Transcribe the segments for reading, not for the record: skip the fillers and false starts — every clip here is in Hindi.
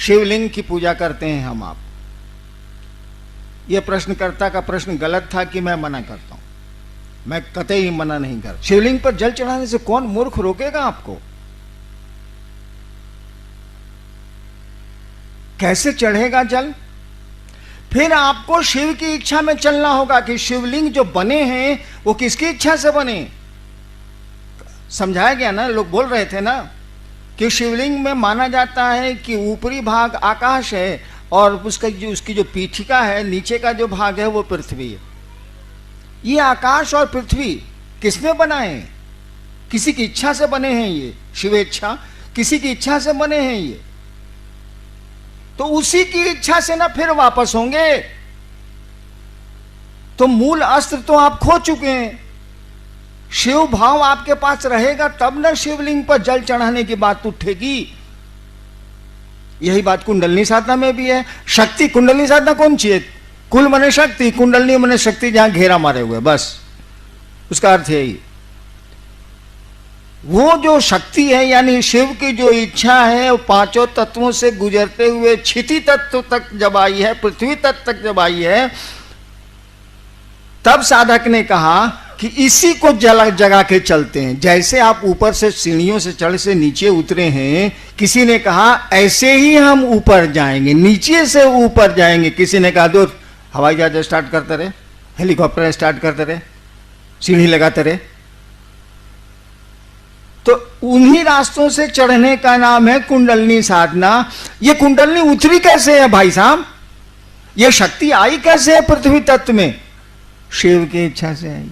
शिवलिंग की पूजा करते हैं हम आप। यह प्रश्नकर्ता का प्रश्न गलत था कि मैं मना करता हूं, मैं कतई मना नहीं कर। शिवलिंग पर जल चढ़ाने से कौन मूर्ख रोकेगा आपको? कैसे चढ़ेगा जल? फिर आपको शिव की इच्छा में चलना होगा कि शिवलिंग जो बने हैं वो किसकी इच्छा से बने। समझाया गया ना, लोग बोल रहे थे ना कि शिवलिंग में माना जाता है कि ऊपरी भाग आकाश है और उसकी जो पीठिका है, नीचे का जो भाग है वो पृथ्वी है। ये आकाश और पृथ्वी किसने बनाए? किसी की इच्छा से बने हैं ये, शिवेच्छा, किसी की इच्छा से बने हैं ये। तो उसी की इच्छा से ना फिर वापस होंगे। तो मूल अस्त्र तो आप खो चुके हैं। शिव भाव आपके पास रहेगा तब ना शिवलिंग पर जल चढ़ाने की बात उठेगी। यही बात कुंडलनी साधना में भी है। शक्ति कुंडलनी साधना कौन चाहिए? कुल मने शक्ति, कुंडलनी मने शक्ति जहां घेरा मारे हुए, बस उसका अर्थ यही। वो जो शक्ति है यानी शिव की जो इच्छा है वो पांचों तत्वों से गुजरते हुए क्षिति तत्व तक जब आई है, पृथ्वी तत्व तक जब आई है, तब साधक ने कहा कि इसी को जगा के चलते हैं। जैसे आप ऊपर से सीढ़ियों से चढ़ से नीचे उतरे हैं, किसी ने कहा ऐसे ही हम ऊपर जाएंगे, नीचे से ऊपर जाएंगे। किसी ने कहा दो हवाई जहाज स्टार्ट करते रहे, हेलीकॉप्टर स्टार्ट करते रहे, सीढ़ी लगाते रहे। तो उन्हीं रास्तों से चढ़ने का नाम है कुंडलनी साधना। ये कुंडलनी उतरी कैसे है भाई साहब? ये शक्ति आई कैसे है पृथ्वी तत्व में? शिव की इच्छा से आई।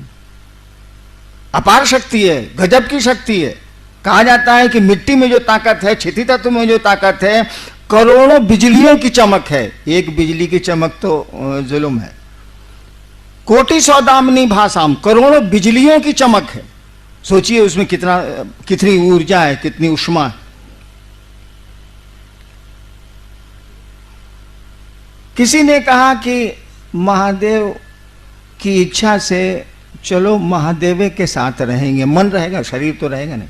अपार शक्ति है, गजब की शक्ति है। कहा जाता है कि मिट्टी में जो ताकत है, क्षिति तत्व में जो ताकत है, करोड़ों बिजलियों की चमक है। एक बिजली की चमक तो जुल्म है। कोटि सौदामिनी भाषाम, करोड़ों बिजलियों की चमक है। सोचिए उसमें कितनी ऊर्जा है, कितनी उष्मा है। किसी ने कहा कि महादेव की इच्छा से चलो महादेव के साथ रहेंगे, मन रहेगा, शरीर तो रहेगा नहीं,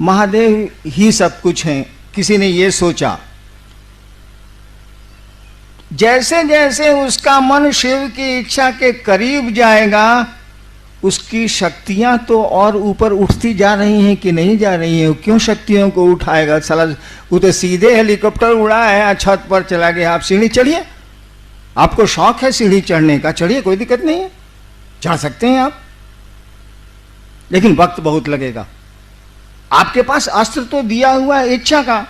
महादेव ही सब कुछ है। किसी ने यह सोचा। जैसे जैसे उसका मन शिव की इच्छा के करीब जाएगा, उसकी शक्तियां तो और ऊपर उठती जा रही हैं कि नहीं जा रही हैं? क्यों शक्तियों को उठाएगा? साला वो तो सीधे हेलीकॉप्टर उड़ा है, छत पर चला गया। आप सीढ़ी चढ़िए, आपको शौक है सीढ़ी चढ़ने का, चढ़िए, कोई दिक्कत नहीं है, चढ़ सकते हैं आप, लेकिन वक्त बहुत लगेगा। आपके पास अस्त्र तो दिया हुआ है इच्छा का।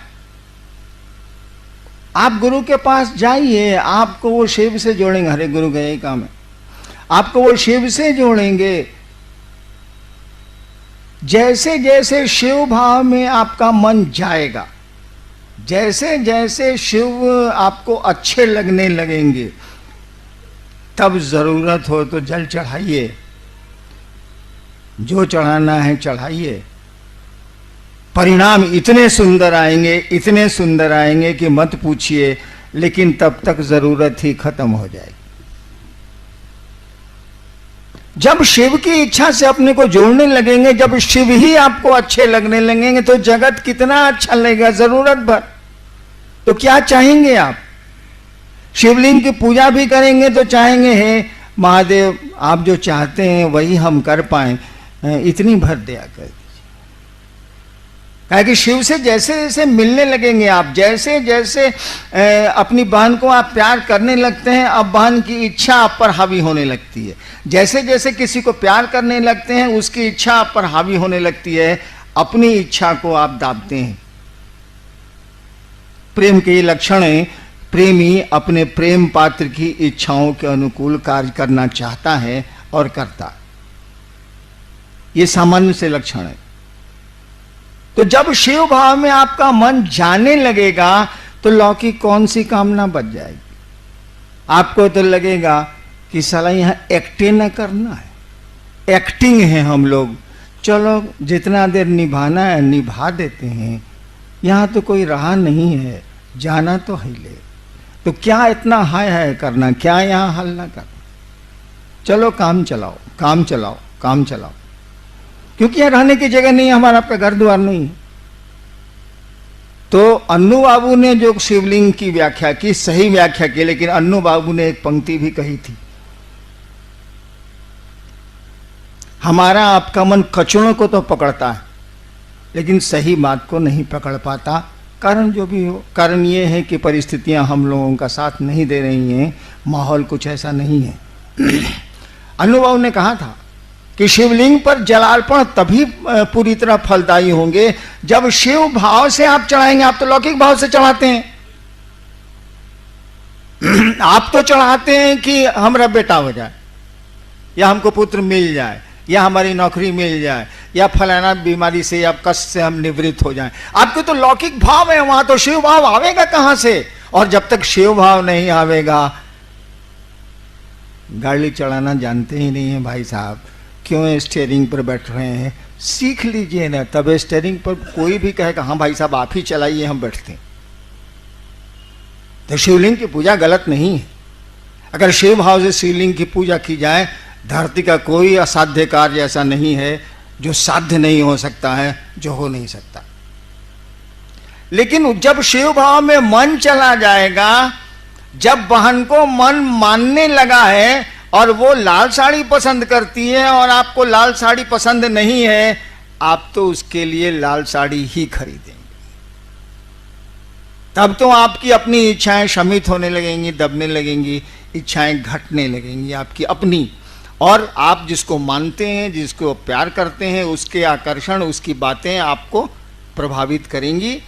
आप गुरु के पास जाइए, आपको वो शिव से जोड़ेंगे। हरे गुरु का यही काम है, आपको वो शिव से जोड़ेंगे। जैसे जैसे शिव भाव में आपका मन जाएगा, जैसे जैसे शिव आपको अच्छे लगने लगेंगे, तब जरूरत हो तो जल चढ़ाइए, जो चढ़ाना है चढ़ाइए। परिणाम इतने सुंदर आएंगे, इतने सुंदर आएंगे कि मत पूछिए। लेकिन तब तक जरूरत ही खत्म हो जाएगी। जब शिव की इच्छा से अपने को जोड़ने लगेंगे, जब शिव ही आपको अच्छे लगने लगेंगे, तो जगत कितना अच्छा लगेगा जरूरत भर। तो क्या चाहेंगे आप? शिवलिंग की पूजा भी करेंगे तो चाहेंगे हे महादेव आप जो चाहते हैं वही हम कर पाए, इतनी भर दिया कर दीजिए। कि शिव से जैसे जैसे मिलने लगेंगे आप, जैसे जैसे अपनी बहन को आप प्यार करने लगते हैं, अब बहन की इच्छा आप पर हावी होने लगती है। जैसे जैसे किसी को प्यार करने लगते हैं, उसकी इच्छा आप पर हावी होने लगती है, अपनी इच्छा को आप दाबते हैं। प्रेम के ये लक्षण है। प्रेमी अपने प्रेम पात्र की इच्छाओं के अनुकूल कार्य करना चाहता है और करता है। ये सामान्य से लक्षण है। तो जब शिव भाव में आपका मन जाने लगेगा तो लौकिक कौन सी कामना बच जाएगी? आपको तो लगेगा कि साला यहां एक्टिंग न करना है, एक्टिंग है हम लोग, चलो जितना देर निभाना है निभा देते हैं, यहां तो कोई रहा नहीं है, जाना तो है ले, तो क्या इतना हाय हाय करना, क्या यहां हल्ला करना, चलो काम चलाओ काम चलाओ काम चलाओ। क्योंकि यहाँ रहने की जगह नहीं है, हमारा आपका घर द्वार नहीं है। तो अन्नू बाबू ने जो शिवलिंग की व्याख्या की, सही व्याख्या की, लेकिन अन्नू बाबू ने एक पंक्ति भी कही थी, हमारा आपका मन कचड़ों को तो पकड़ता है लेकिन सही बात को नहीं पकड़ पाता। कारण जो भी हो, कारण ये है कि परिस्थितियां हम लोगों का साथ नहीं दे रही हैं, माहौल कुछ ऐसा नहीं है। अन्नू बाबू ने कहा था कि शिवलिंग पर जलार्पण तभी पूरी तरह फलदायी होंगे जब शिव भाव से आप चढ़ाएंगे। आप तो लौकिक भाव से चढ़ाते हैं, आप तो चढ़ाते हैं कि हमारा बेटा हो जाए, या हमको पुत्र मिल जाए, या हमारी नौकरी मिल जाए, या फलाना बीमारी से या कष्ट से हम निवृत्त हो जाएं। आपके तो लौकिक भाव है, वहां तो शिव भाव आवेगा कहां से? और जब तक शिव भाव नहीं आवेगा, गाड़ी चलाना जानते ही नहीं है भाई साहब, क्यों स्टीयरिंग पर बैठ रहे हैं? सीख लीजिए ना, तब स्टीयरिंग पर कोई भी कहेगा हाँ भाई साहब आप ही चलाइए, हम बैठते हैं। तो शिवलिंग की पूजा गलत नहीं है। अगर शिव भाव से शिवलिंग की पूजा की जाए, धरती का कोई असाध्य कार्य ऐसा नहीं है जो साध्य नहीं हो सकता है, जो हो नहीं सकता। लेकिन जब शिव भाव में मन चला जाएगा, जब बहन को मन मानने लगा है और वो लाल साड़ी पसंद करती है और आपको लाल साड़ी पसंद नहीं है, आप तो उसके लिए लाल साड़ी ही खरीदेंगे। तब तो आपकी अपनी इच्छाएं शमित होने लगेंगी, दबने लगेंगी, इच्छाएं घटने लगेंगी आपकी अपनी। और आप जिसको मानते हैं, जिसको प्यार करते हैं, उसके आकर्षण, उसकी बातें आपको प्रभावित करेंगी।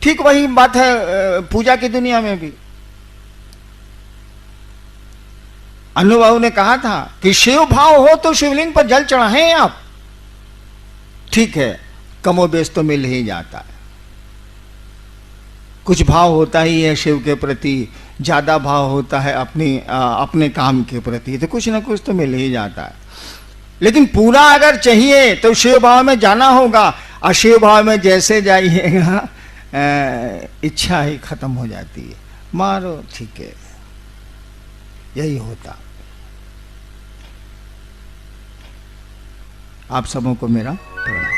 ठीक वही बात है पूजा की दुनिया में भी। अन्नू बाबू ने कहा था कि शिव भाव हो तो शिवलिंग पर जल चढ़ाएं आप। ठीक है, कमोबेश तो मिल ही जाता है, कुछ भाव होता ही है शिव के प्रति, ज्यादा भाव होता है अपने काम के प्रति, तो कुछ ना कुछ तो मिल ही जाता है। लेकिन पूरा अगर चाहिए तो शिव भाव में जाना होगा, और शिव भाव में जैसे जाइएगा इच्छा ही खत्म हो जाती है, मारो ठीक है, यही होता। आप सबों को मेरा प्रणाम।